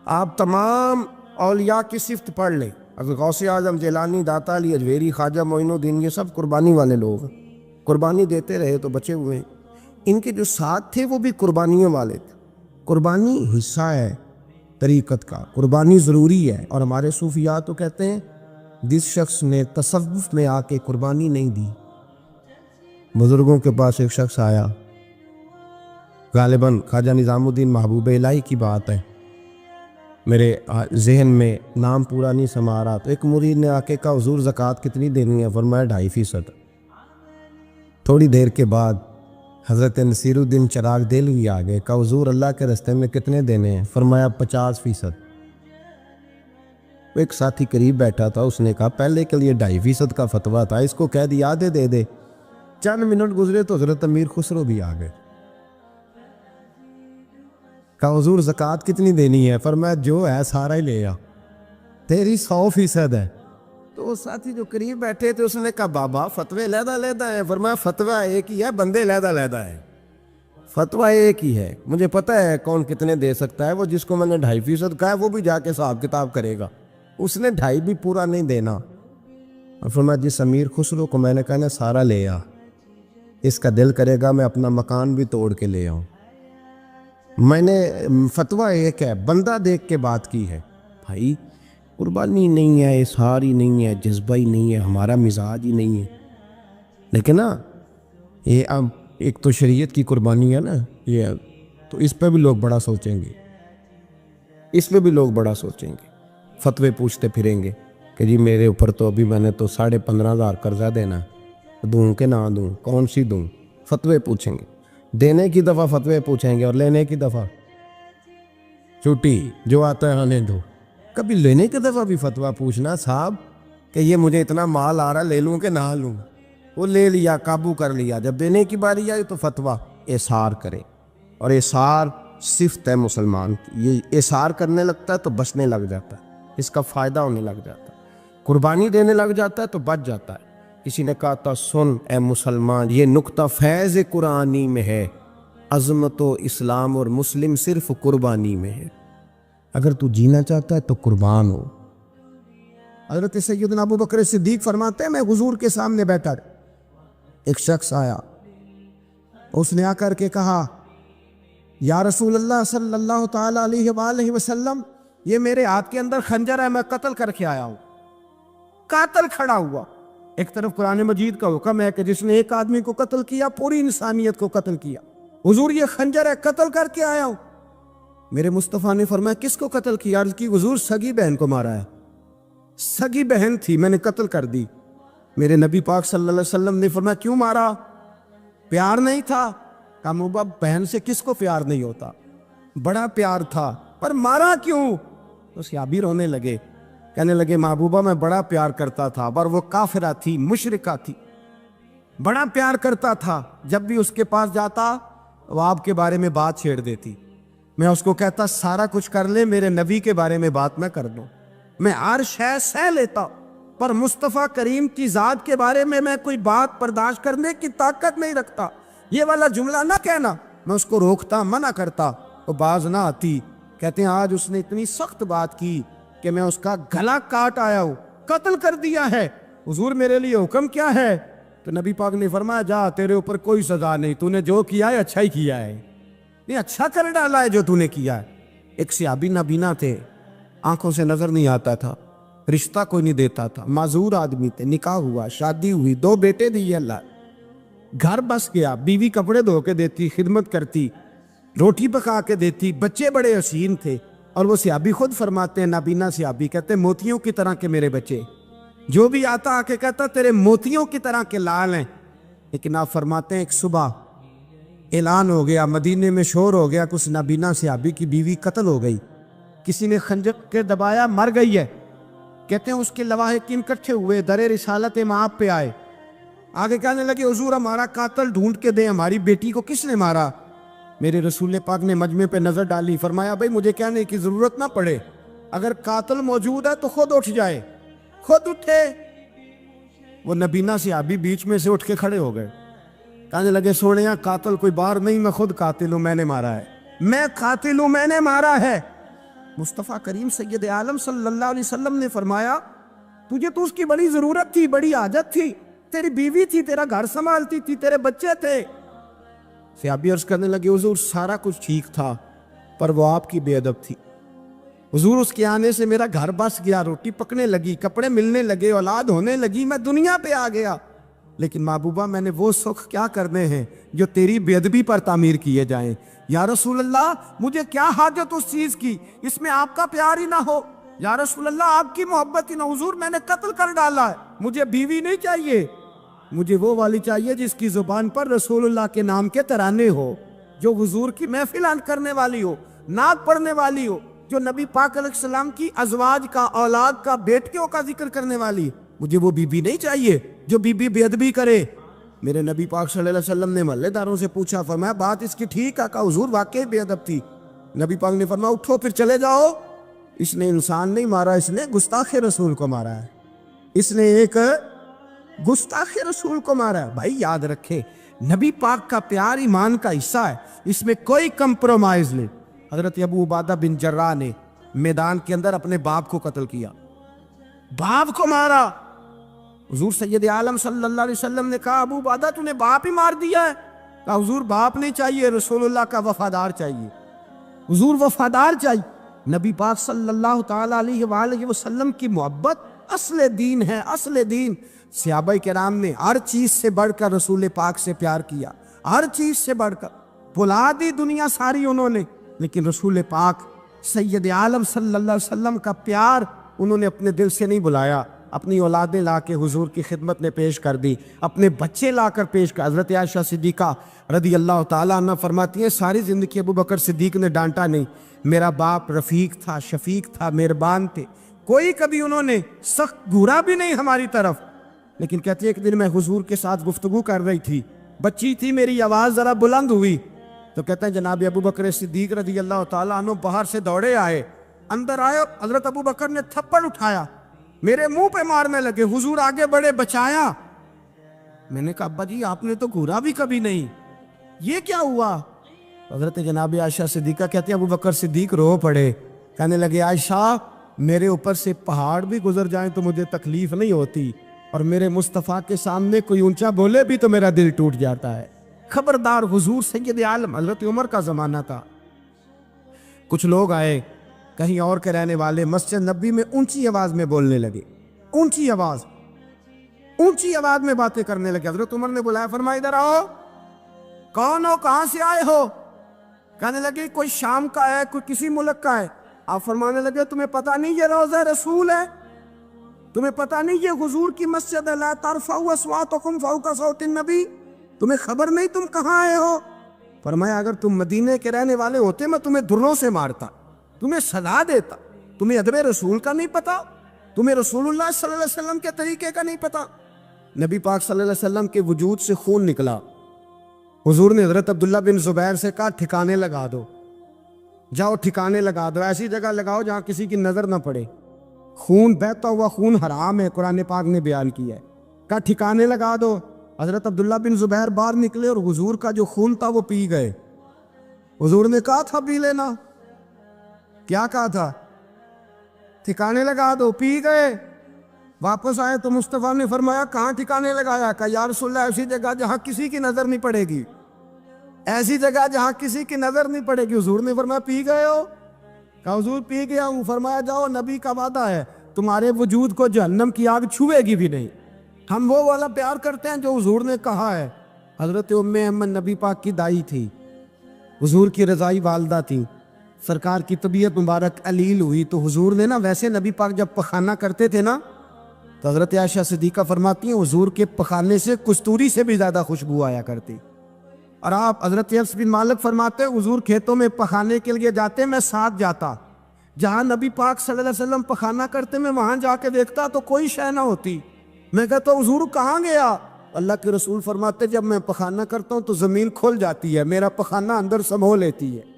آپ تمام اولیاء کی صفت پڑھ لیں، حضرت غوث اعظم، جیلانی، داتا علی اجویری، خواجہ معین الدین، یہ سب قربانی والے لوگ ہیں. قربانی دیتے رہے تو بچے ہوئے ہیں. ان کے جو ساتھ تھے وہ بھی قربانیوں والے تھے. قربانی حصہ ہے طریقت کا، قربانی ضروری ہے. اور ہمارے صوفیاء تو کہتے ہیں جس شخص نے تصوف میں آ کے قربانی نہیں دی. بزرگوں کے پاس ایک شخص آیا، غالباً خواجہ نظام الدین محبوب الہی کی بات ہے، میرے ذہن میں نام پورا نہیں سما رہا. تو ایک مرید نے آ کے کہا حضور زکوٰۃ کتنی دینی ہے؟ فرمایا 2.5%. تھوڑی دیر کے بعد حضرت نصیر الدین چراغ دہلوی آ گئے، کہا حضور اللہ کے راستے میں کتنے دینے ہیں؟ فرمایا 50%. ایک ساتھی قریب بیٹھا تھا، اس نے کہا پہلے کے لیے 2.5% کا فتویٰ تھا، اس کو کہہ دیا آدھے دے دے. چند منٹ گزرے تو حضرت امیر خسرو بھی آ گئے، کہا حضور زکوٰۃ کتنی دینی ہے؟ فرمایا جو ہے سارا ہی لے آ، تیری 100% ہے. تو وہ ساتھی جو قریب بیٹھے تھے اس نے کہا بابا فتوے علیحدہ علیحدہ ہیں. فرمایا فتویٰ ایک ہی ہے، بندے علیحدہ علیحدہ ہیں. فتویٰ ایک ہی ہے، مجھے پتہ ہے کون کتنے دے سکتا ہے. وہ جس کو میں نے 2.5% کہا ہے وہ بھی جا کے حساب کتاب کرے گا، اس نے 2.5 بھی پورا نہیں دینا. اور فرمایا جس امیر خسرو کو میں نے کہا نا سارا لے آ، اس کا دل کرے گا میں اپنا مکان بھی توڑ کے لے آؤں. میں نے فتویٰ ایک ہے، بندہ دیکھ کے بات کی ہے. بھائی قربانی نہیں ہے، اظہار ہی نہیں ہے، جذبہ ہی نہیں ہے، ہمارا مزاج ہی نہیں ہے. لیکن نا یہ اب ایک تو شریعت کی قربانی ہے نا یہ، تو اس پہ بھی لوگ بڑا سوچیں گے، اس پہ بھی لوگ بڑا سوچیں گے. فتوے پوچھتے پھریں گے کہ جی میرے اوپر تو ابھی میں نے تو 15,500 قرضہ دینا ہے، دوں کہ نہ دوں، کون سی دوں؟ فتوے پوچھیں گے. دینے کی دفعہ فتوے پوچھیں گے اور لینے کی دفعہ چھٹی، جو آتا ہے آنے دو. کبھی لینے کی دفعہ بھی فتویٰ پوچھنا صاحب کہ یہ مجھے اتنا مال آ رہا لے لوں کہ نہ لوں. وہ لے لیا، قابو کر لیا. جب دینے کی باری آئی تو فتویٰ احصار کرے. اور احصار صفت ہے مسلمان کی، یہ احصار کرنے لگتا ہے تو بچنے لگ جاتا ہے، اس کا فائدہ ہونے لگ جاتا ہے. قربانی دینے لگ جاتا ہے تو بچ جاتا ہے. کسی نے کہا تھا سن اے مسلمان، یہ نقطہ فیض قرآنی میں ہے، عظمت و اسلام اور مسلم صرف قربانی میں ہے. اگر تو جینا چاہتا ہے تو قربان ہو. حضرت سیدنا ابو بکر صدیق فرماتے ہیں میں حضور کے سامنے بیٹھا، ایک شخص آیا، اس نے آ کر کے کہا یا رسول اللہ صلی اللہ تعالی علیہ وآلہ وسلم، یہ میرے ہاتھ کے اندر خنجر ہے، میں قتل کر کے آیا ہوں. قاتل کھڑا ہوا. ایک طرف قرآن مجید کا حکم ہے کہ جس نے ایک آدمی کو قتل کیا پوری انسانیت کو قتل کیا. حضور یہ خنجر ہے، قتل کر کے آیا ہوں. میرے مصطفیٰ نے فرمایا کس کو قتل کیا؟ عرض کی حضور سگی بہن کو مارا ہے. سگی بہن تھی، میں نے قتل کر دی. میرے نبی پاک صلی اللہ علیہ وسلم نے فرمایا کیوں مارا؟ پیار نہیں تھا؟ کہا محبوبہ بہن سے کس کو پیار نہیں ہوتا، بڑا پیار تھا، پر مارا کیوں؟ تو صحابی رونے لگے، کہنے لگے محبوبہ میں بڑا پیار کرتا تھا، پر وہ کافرہ تھی، مشرکہ تھی، بڑا پیار کرتا تھا. جب بھی اس کے پاس جاتا وہ آپ کے بارے میں بات چھیڑ دیتی. میں اس کو کہتا سارا کچھ کر لے، میرے نبی کے بارے میں بات نہ کر دو. میں ہر شے سہ لیتا، پر مصطفیٰ کریم کی ذات کے بارے میں کوئی بات برداشت کرنے کی طاقت نہیں رکھتا. یہ والا جملہ نہ کہنا. میں اس کو روکتا، منع کرتا، وہ باز نہ آتی. کہتے ہیں آج اس نے اتنی سخت بات کی کہ میں اس کا گلا کاٹ آیا ہوں، قتل کر دیا ہے. حضور میرے لیے حکم کیا ہے؟ تو نبی پاک نے فرمایا جا، تیرے اوپر کوئی سزا نہیں، تو نے جو کیا ہے اچھا ہی کیا ہے، یہ اچھا کر ڈالا ہے جو تو نے کیا ہے. ایک صحابی نابینا تھے، آنکھوں سے نظر نہیں آتا تھا، رشتہ کوئی نہیں دیتا تھا، معذور آدمی تھے. نکاح ہوا، شادی ہوئی، 2 بیٹے دیے اللہ، گھر بس گیا، بیوی کپڑے دھو کے دیتی، خدمت کرتی، روٹی پکا کے دیتی، بچے بڑے حسین تھے. اور وہ صحابی خود فرماتے ہیں، نابینا صحابی کہتے ہیں موتیوں کی طرح کے میرے بچے، جو بھی آتا آ کے کہتا تیرے موتیوں کی طرح کے لال ہیں. لیکن آپ فرماتے ہیں ایک صبح اعلان ہو گیا، مدینے میں شور ہو گیا، کچھ نابینا صحابی کی بیوی قتل ہو گئی، کسی نے خنجر کے دبایا، مر گئی ہے. کہتے ہیں اس کے لواحقین اکٹھے ہوئے، در رسالت مآب پہ آئے، آگے کہنے لگے حضور ہمارا قاتل ڈھونڈ کے دیں، ہماری بیٹی کو کس نے مارا؟ میرے رسول پاک نے مجمع پہ نظر ڈالی، فرمایا بھائی مجھے کہنے کی ضرورت نہ پڑے، اگر قاتل موجود ہے تو خود اٹھ جائے۔ خود اٹھے۔ وہ نبینا صحابی بیچ میں سے اٹھ کے کھڑے ہو گئے، کہنے لگے سونیا قاتل کوئی باہر نہیں، میں خود قاتل ہوں، میں نے مارا ہے، میں قاتل ہوں، میں نے مارا ہے۔ مصطفیٰ کریم سید عالم صلی اللہ علیہ وسلم نے فرمایا تجھے تو اس کی بڑی ضرورت تھی، بڑی حاجت تھی، تیری بیوی تھی، تیرا گھر سنبھالتی تھی، تیرے بچے تھے۔ صحابی عرض کرنے لگے حضور سارا کچھ ٹھیک تھا پر وہ آپ کی بے ادب تھی حضور، اس کے آنے سے میرا گھر بس گیا، روٹی پکنے لگی، کپڑے ملنے لگے، اولاد ہونے لگی، میں دنیا پہ آ گیا، لیکن محبوبہ میں نے وہ سکھ کیا کرنے ہیں جو تیری بے ادبی پر تعمیر کیے جائیں۔ یا رسول اللہ مجھے کیا حاجت اس چیز کی، اس میں آپ کا پیار ہی نہ ہو، یا رسول اللہ آپ کی محبت ہی نہ، حضور میں نے قتل کر ڈالا ہے، مجھے بیوی نہیں چاہیے، مجھے وہ والی چاہیے جس کی زبان پر رسول اللہ کے نام کے ترانے ہو، جو حضور کی محفل کرنے والی ہو، نعت پڑھنے والی ہو، جو نبی پاک علیہ السلام کی ازواج کا، اولاد کا، بیٹیوں کا ذکر کرنے والی۔ مجھے وہ بی بی نہیں چاہیے جو بی بی بے ادبی کرے۔ میرے نبی پاک صلی اللہ علیہ وسلم نے محلے داروں سے پوچھا، فرمایا بات اس کی ٹھیک ہے؟ کہا حضور واقعی بے ادب تھی۔ نبی پاک نے فرمایا اٹھو پھر چلے جاؤ، اس نے انسان نہیں مارا، اس نے گستاخ رسول کو مارا ہے، اس نے ایک گستاخ رسول کو مارا ہے۔ بھائی یاد رکھے نبی پاک کا پیار ایمان کا حصہ ہے، اس میں کوئی کمپرومائز نہیں۔ حضرت ابو عبادہ بن جراح نے میدان کے اندر اپنے باپ کو قتل کیا، باپ کو مارا۔ حضور سید عالم صلی اللہ علیہ وسلم نے کہا ابو عبادہ تو نے باپ ہی مار دیا ہے؟ کہا حضور باپ نہیں چاہیے، رسول اللہ کا وفادار چاہیے، حضور وفادار چاہیے۔ نبی پاک صلی اللہ تعالی علیہ وآلہ وسلم کی محبت اصل دین ہے، اصل دین۔ صحابہ کرام نے ہر چیز سے بڑھ کر رسول پاک سے پیار کیا، ہر چیز سے بڑھ کر، بھلا دی دنیا ساری انہوں نے، لیکن رسول پاک سید عالم صلی اللہ علیہ وسلم کا پیار انہوں نے اپنے دل سے نہیں بلایا، اپنی اولادیں لا کے حضور کی خدمت میں پیش کر دی، اپنے بچے لا کر پیش کر۔ حضرت عائشہ صدیقہ رضی اللہ تعالیٰ عنہ فرماتی ہیں ساری زندگی ابو بکر صدیق نے ڈانٹا نہیں، میرا باپ رفیق تھا، شفیق تھا، مہربان تھے، کوئی کبھی انہوں نے سخت گھورا بھی نہیں ہماری طرف۔ لیکن کہتی ہے ایک دن میں حضور کے ساتھ گفتگو کر رہی تھی، بچی تھی، میری آواز ذرا بلند ہوئی تو کہتے ہیں جناب ابو بکر صدیق رضی اللہ تعالیٰ عنہ باہر سے دوڑے آئے، اندر آئے، حضرت ابو بکر نے تھپڑ اٹھایا، میرے منہ پہ مارنے لگے، حضور آگے بڑھے، بچایا۔ میں نے کہا ابا جی آپ نے تو گھورا بھی کبھی نہیں، یہ کیا ہوا؟ حضرت جناب عائشہ صدیقہ کہتے ہیں ابو بکر صدیق رو پڑے، کہنے لگے عائشہ میرے اوپر سے پہاڑ بھی گزر جائیں تو مجھے تکلیف نہیں ہوتی، اور میرے مصطفیٰ کے سامنے کوئی اونچا بولے بھی تو میرا دل ٹوٹ جاتا ہے۔ خبردار حضور سید عالم، حضرت عمر کا زمانہ تھا، کچھ لوگ آئے کہیں اور کے رہنے والے، مسجد نبی میں اونچی آواز میں بولنے لگے، اونچی آواز میں باتیں کرنے لگے۔ حضرت عمر نے بلایا، فرمایا ادھر آؤ، کون ہو، کہاں سے آئے ہو؟ کہنے لگے کوئی شام کا ہے، کوئی کسی ملک کا ہے۔ آپ فرمانے لگے تمہیں پتہ نہیں یہ روضہ رسول ہے؟ تمہیں پتہ نہیں یہ حضور کی مسجد ہے؟ لا ترفعوا اصواتکم فوق صوت النبی، تمہیں خبر نہیں تم کہاں آئے ہو؟ فرمایا اگر تم مدینے کے رہنے والے ہوتے میں تمہیں دروں سے مارتا، تمہیں سزا دیتا۔ تمہیں ادب رسول کا نہیں پتا، تمہیں رسول اللہ صلی اللہ علیہ وسلم کے طریقے کا نہیں پتا۔ نبی پاک صلی اللہ علیہ وسلم کے وجود سے خون نکلا، حضور نے حضرت عبداللہ بن زبیر سے کہا ٹھکانے لگا دو، جاؤ ٹھکانے لگا دو، ایسی جگہ لگاؤ جہاں کسی کی نظر نہ پڑے، خون بہتا ہوا خون حرام ہے، قرآن پاک نے بیان کیا ہے، کہا ٹھکانے لگا دو۔ حضرت عبداللہ بن زبیر باہر نکلے اور حضور کا جو خون تھا وہ پی گئے۔ حضور نے کہا تھا پی لینا، کیا کہا تھا؟ ٹھکانے لگا دو، پی گئے۔ واپس آئے تو مصطفیٰ نے فرمایا کہاں ٹھکانے لگایا؟ کہا یا رسول اللہ ایسی جگہ جہاں کسی کی نظر نہیں پڑے گی، ایسی جگہ جہاں کسی کی نظر نہیں پڑے گی۔ حضور نے فرمایا پی گئے ہو؟ کہا حضور پی گیا ہوں۔ فرمایا جاؤ، نبی کا وعدہ ہے تمہارے وجود کو جہنم کی آگ چھوئے گی بھی نہیں۔ ہم وہ والا پیار کرتے ہیں جو حضور نے کہا ہے۔ حضرت ام ایمن نبی پاک کی دائی تھی، حضور کی رضائی والدہ تھی، سرکار کی طبیعت مبارک علیل ہوئی تو حضور نے نا، ویسے نبی پاک جب پخانہ کرتے تھے نا تو حضرت عائشہ صدیقہ فرماتی ہیں حضور کے پخانے سے کستوری سے بھی زیادہ خوشبو آیا کرتی۔ اور آپ حضرت انس بن مالک فرماتے ہیں حضور کھیتوں میں پخانے کے لیے جاتے، میں ساتھ جاتا، جہاں نبی پاک صلی اللہ علیہ وسلم پخانہ کرتے میں وہاں جا کے دیکھتا تو کوئی شے نہ ہوتی۔ میں کہتا حضور کہاں گیا؟ اللہ کے رسول فرماتے جب میں پخانہ کرتا ہوں تو زمین کھل جاتی ہے، میرا پخانہ اندر سمو لیتی ہے۔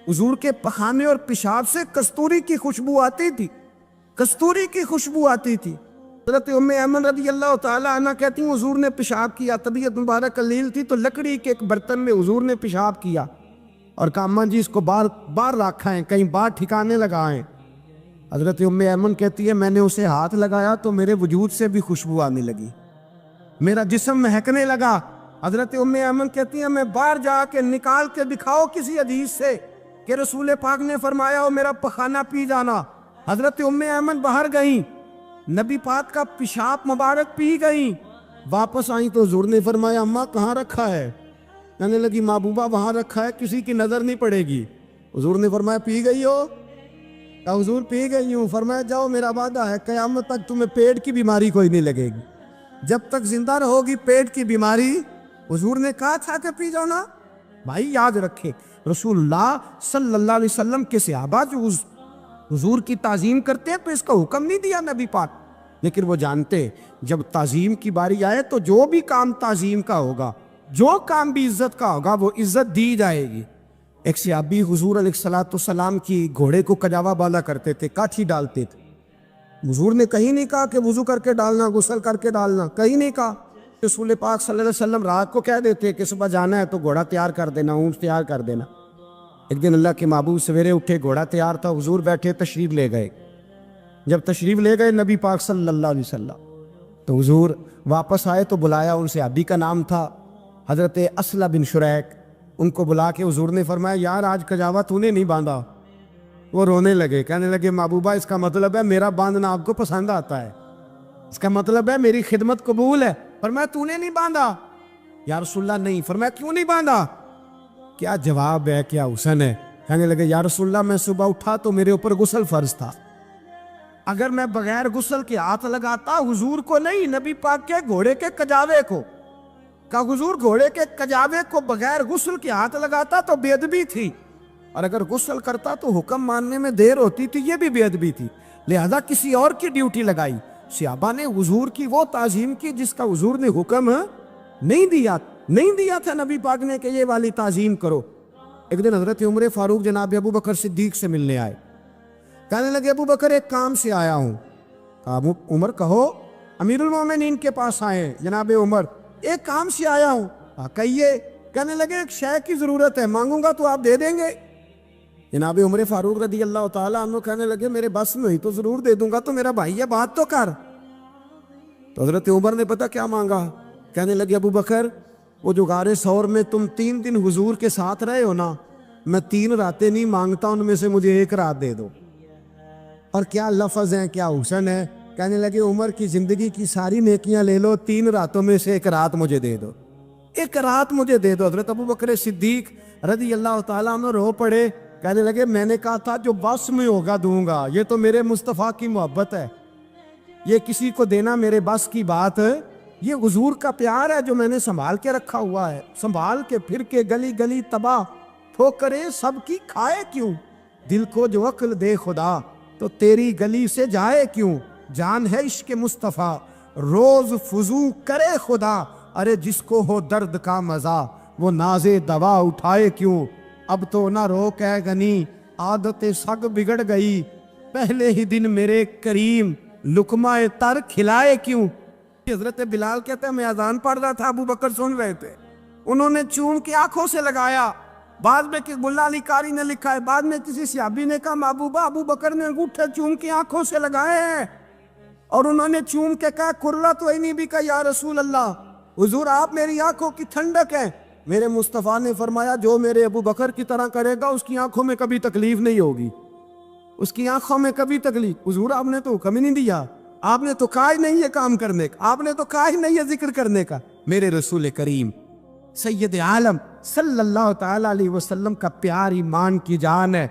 حضور کے پخانے اور پیشاب سے کستوری کی خوشبو آتی تھی، کستوری کی خوشبو آتی تھی۔ حضرت ام ایمن رضی اللہ تعالی عنہ کہتی ہیں حضور نے پیشاب کیا، طبیعت مبارک قلیل تھی، تو لکڑی کے ایک برتن میں حضور نے پیشاب کیا اور کہا اماں جی اس کو باہر رکھا ہے، کہیں باہر ٹھکانے لگائیں۔ حضرت ام ایمن کہتی ہے میں نے اسے ہاتھ لگایا تو میرے وجود سے بھی خوشبو آنے لگی، میرا جسم مہکنے لگا۔ حضرت ام ایمن کہتی ہے میں باہر جا کے نکال کے دکھاؤ کسی حدیث سے کہ رسول پاک نے فرمایا ہو میرا پخانہ پی جانا۔ حضرت ام ایمن باہر گئیں، نبی پاک کا پیشاب مبارک پی گئیں، واپس آئیں تو حضور نے فرمایا اماں کہاں رکھا ہے؟ کہنے لگی محبوبہ وہاں رکھا ہے، کسی کی نظر نہیں پڑے گی۔ حضور نے فرمایا پی گئی ہو؟ کہا حضور پی گئی ہوں۔ فرمایا جاؤ میرا وعدہ ہے قیامت تک تمہیں پیٹ کی بیماری کوئی نہیں لگے گی، جب تک زندہ رہو گی پیٹ کی بیماری۔ حضور نے کہا تھا کہ پی جاؤ نا۔ بھائی یاد رکھیں رسول اللہ صلی اللہ علیہ وسلم کے صحابہ جو حضور کی تعظیم کرتے ہیں تو اس کا حکم نہیں دیا نبی پاک، لیکن وہ جانتے جب تعظیم کی باری آئے تو جو بھی کام تعظیم کا ہوگا، جو کام بھی عزت کا ہوگا وہ عزت دی جائے گی۔ ایک صحابی حضور علیہ السلام کی گھوڑے کو کجاوا بالا کرتے تھے، کاٹھی ڈالتے تھے۔ حضور نے کہیں نہیں کہا کہ وضو کر کے ڈالنا، غسل کر کے ڈالنا، کہیں نہیں کہا۔ رسول پاک صلی اللہ علیہ وسلم رات کو کہہ دیتے کہ صبح جانا ہے تو گھوڑا تیار کر دینا، اونٹ تیار کر دینا۔ ایک دن اللہ کے محبوب سویرے اٹھے، گھوڑا تیار تھا، حضور بیٹھے تشریف لے گئے۔ جب تشریف لے گئے نبی پاک صلی اللہ علیہ وسلم تو حضور واپس آئے تو بلایا، ان سے صحابی کا نام تھا حضرت اسلم بن شریک، ان کو بلا کے حضور نے فرمایا یار آج کجاوا تو نے نہیں باندھا۔ وہ رونے لگے، کہنے لگے محبوبہ اس کا مطلب ہے میرا باندھنا آپ کو پسند آتا ہے، اس کا مطلب ہے میری خدمت قبول ہے۔ فرمایا تو نے نہیں باندھا؟ یا رسول اللہ نہیں۔ فرمایا کیوں نہیں باندھا؟ کیا جواب ہے، کیا حسن ہے۔ کہنے لگے یا رسول اللہ میں صبح اٹھا تو میرے اوپر غسل فرض تھا، اگر میں بغیر غسل کے ہاتھ لگاتا حضور کو نہیں نبی پاک کے گھوڑے کے کجاوے کو، کہا حضور گھوڑے کے کجاوے کو بغیر غسل کے ہاتھ لگاتا تو بے ادبی تھی، اور اگر غسل کرتا تو حکم ماننے میں دیر ہوتی تھی، یہ بھی بے ادبی تھی، لہذا کسی اور کی ڈیوٹی لگائی۔ صحابہ نے حضور کی وہ تعظیم کی جس کا حضور نے حکم نہیں دیا تھا نبی پاک نے کہ یہ والی تعظیم کرو۔ ایک دن حضرت عمر فاروق جناب ابو بکر صدیق سے ملنے آئے، کہنے لگے ابو بکر ایک کام سے آیا ہوں۔ کہا عمر کہو۔ امیر المومنین کے پاس آئے جناب عمر، ایک کام سے آیا ہوں۔ کہیے۔ کہنے لگے ایک شے کی ضرورت ہے، مانگوں گا تو آپ دے دیں گے؟ جناب عمر فاروق رضی اللہ تعالیٰ عنہ کہنے لگے میرے بس میں ہوئی تو ضرور دے دوں گا، تو میرا بھائی ہے بات تو کر۔ تو حضرت عمر نے پتہ کیا مانگا؟ کہنے لگے ابو بکر وہ جو غار ثور میں تم 3 دن حضور کے ساتھ رہے ہو نا، میں 3 راتیں نہیں مانگتا، ان میں سے مجھے 1 رات دے دو۔ اور کیا لفظ ہیں، کیا حسن ہے۔ کہنے لگے عمر کی زندگی کی ساری نیکیاں لے لو، 3 راتوں میں سے 1 رات مجھے دے دو، 1 رات مجھے دے دو۔ حضرت ابو بکر صدیق رضی اللہ تعالیٰ عنہ رو پڑے، کہنے لگے میں نے کہا تھا جو بس میں ہوگا دوں گا، یہ تو میرے مصطفیٰ کی محبت ہے، یہ کسی کو دینا میرے بس کی بات ہے، یہ حضور کا پیار ہے جو میں نے سنبھال کے رکھا ہوا ہے، سنبھال کے پھر کے گلی گلی تباہ ٹھوکریں سب کی کھائے کیوں، دل کو جو عقل دے خدا تو تیری گلی سے جائے کیوں، جان ہے عشق مصطفیٰ روز فضو کرے خدا، ارے جس کو ہو درد کا مزہ وہ ناز دوا اٹھائے کیوں، اب تو نہ روک ہے غنی عادت سگ بگڑ گئی، پہلے ہی دن میرے کریم لقمہ تر کھلائے کیوں۔ حضرت بلال کہتے ہیں میں اذان پڑھ رہا تھا، ابو بکر سن رہے تھے، انہوں نے چوم کے آنکھوں سے لگایا، بعد میں کہ ملا علی قاری نے لکھا ہے، بعد میں کسی صحابی نے کہا محبوبہ ابو بکر نے انگوٹھے چوم کے آنکھوں سے لگائے ہیں، اور انہوں نے چوم کے کہا قرۃ عینی بھی کہا یا رسول اللہ، حضور آپ میری آنکھوں کی ٹھنڈک ہے۔ میرے مصطفیٰ نے فرمایا جو میرے ابو بکر کی طرح کرے گا اس کی آنکھوں میں کبھی تکلیف نہیں ہوگی، اس کی آنکھوں میں کبھی تکلیف۔ حضور آپ نے تو حکم ہی نہیں دیا، آپ نے تو کہا ہی نہیں یہ کام کرنے کا، آپ نے تو کہا ہی نہیں یہ ذکر کرنے کا۔ میرے رسول کریم سید عالم صلی اللہ تعالی علیہ وسلم کا پیار ایمان کی جان ہے۔